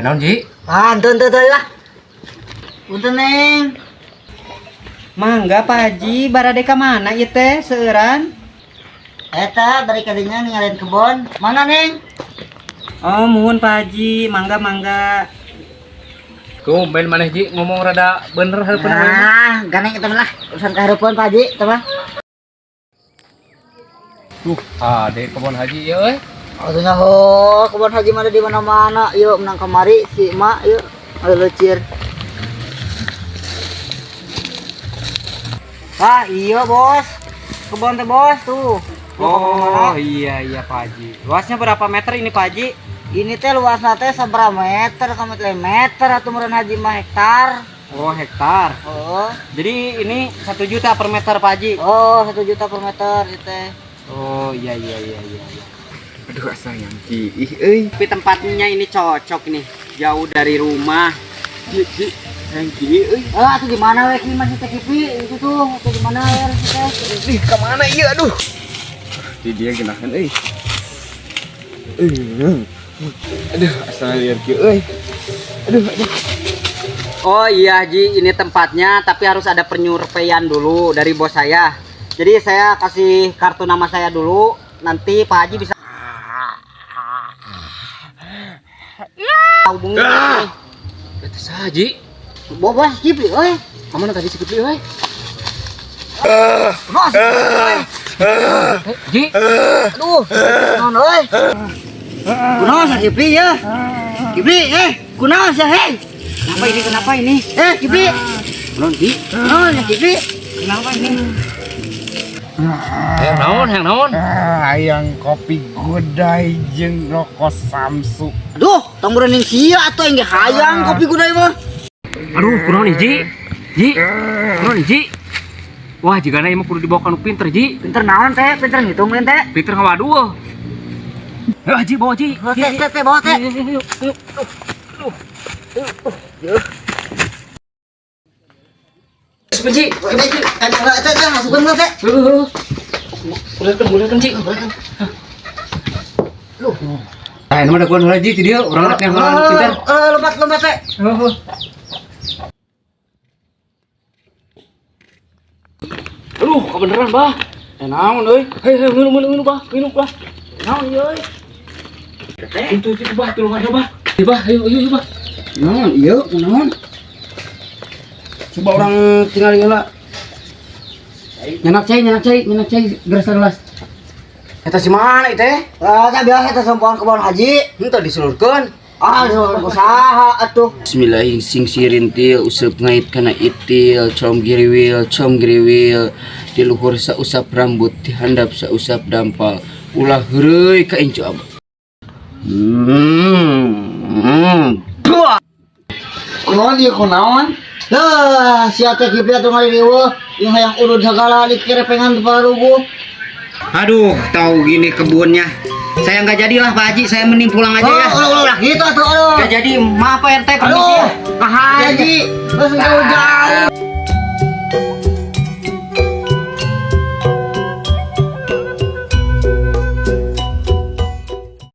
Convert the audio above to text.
Naon Ji? Antun tuh lah. Punten Neng. Mangga Pak Haji, barade ka mana ieu teh seueuran? Eta dari kadinya ninggalin kebon. Mana Neng? Oh, muhun Pak Haji, mangga. Tuh, main maneh Ji ngomong rada bener hareupeun. Nah, ganeng itu lah. Urusan kahareupeun Pak Haji, teh mah. Duh, ade kebon haji ieu euy. Atunya kebon haji mah ada di mana-mana. Yuk menang kemari si Mak yuk. Ada lecir. Ah, iya bos. Kebon teh bos tuh. Oh, iya Pak Haji. Luasnya berapa meter ini Pak Haji? Ini teh luasna teh sabaraha meter ka meter atuh meureun haji mah hektar. Oh, hektar. Oh. Jadi ini 1 juta per meter Pak Haji. Oh, 1 juta per meter itu teh. Oh, iya. Aduh, asa yang kiih euy. Tapi tempatnya ini cocok nih, jauh dari rumah. Ji, yang kiih euy. Atuh di mana we ki masih teh kipi itu tuh, atuh di mana ya teh. Ih, ka mana ieu aduh. Di dia geunaheun euy. Aduh, asa liar kieu euy. Aduh. Oh iya Ji, ini tempatnya, tapi harus ada penyurveian dulu dari bos saya. Jadi saya kasih kartu nama saya dulu, nanti Pak Haji bisa hubungi nih. Eta saha Ji? Bos kipi euy. Ka mana tadi si Kipli euy? Bos. Ji, Aduh, naon euy? Kunaon sa kipi ya? Kipi, kunaon sa hei? Kenapa ini? Kipi. Belum Ji. Naon ya kipi? Kenapa ini? yang naon? Hayang kopi gudai jeung rokok Samsu. Aduh, tong berenang sia atau yang hayang kopi gudai mah. Aduh, kunaon nih Ji? Kunaon nih Ji? Wah, jigana ieu mah kudu dibawa ka nu pinter Ji. Pinter naon teh? Pinter ngitung meureun teh. Pinter ngawaduh. Ayo Ji, bawa Ji. Teh bawa teh. Ji. Teh masukkeun mah teh. Bulekan Ji. Ah, ini mah da kuan Ji ti dieu, urang rek yang pinter. Lompat teh. Aduh, kebeneran bah. Naon euy? Hei, minum bah. Naon ieu euy? Itu bah, tulungan bah. Bah, ayo bah. Naon ieu? Naon? Coba orang tinggal heula. Nyenak cai gelas. Eta si mana ieu teh? Teh biasa teh sampoan kebon haji. Henteu disulurkeun. Usaha atuh. Bismillahirrahmanirrahim sing sirintil useup ngait kana itil com giriwil di luhur sausap rambut di handap sausap dampal ulah heureuy ka incu abah. Kunaon ieu kunaon? Lah, sia teh kipi atuh ngaliriweuh, ieu hayang urut sagala dikerepengan teu parubuh. Aduh, tahu gini kebunnya. Saya nggak jadilah Pak Haji, saya mending pulang aja ya. Ulah gitu atuh. Nggak jadi, maaf Pak RT, permisi Aduh, ya. Pak Haji, geus jauh-jauh.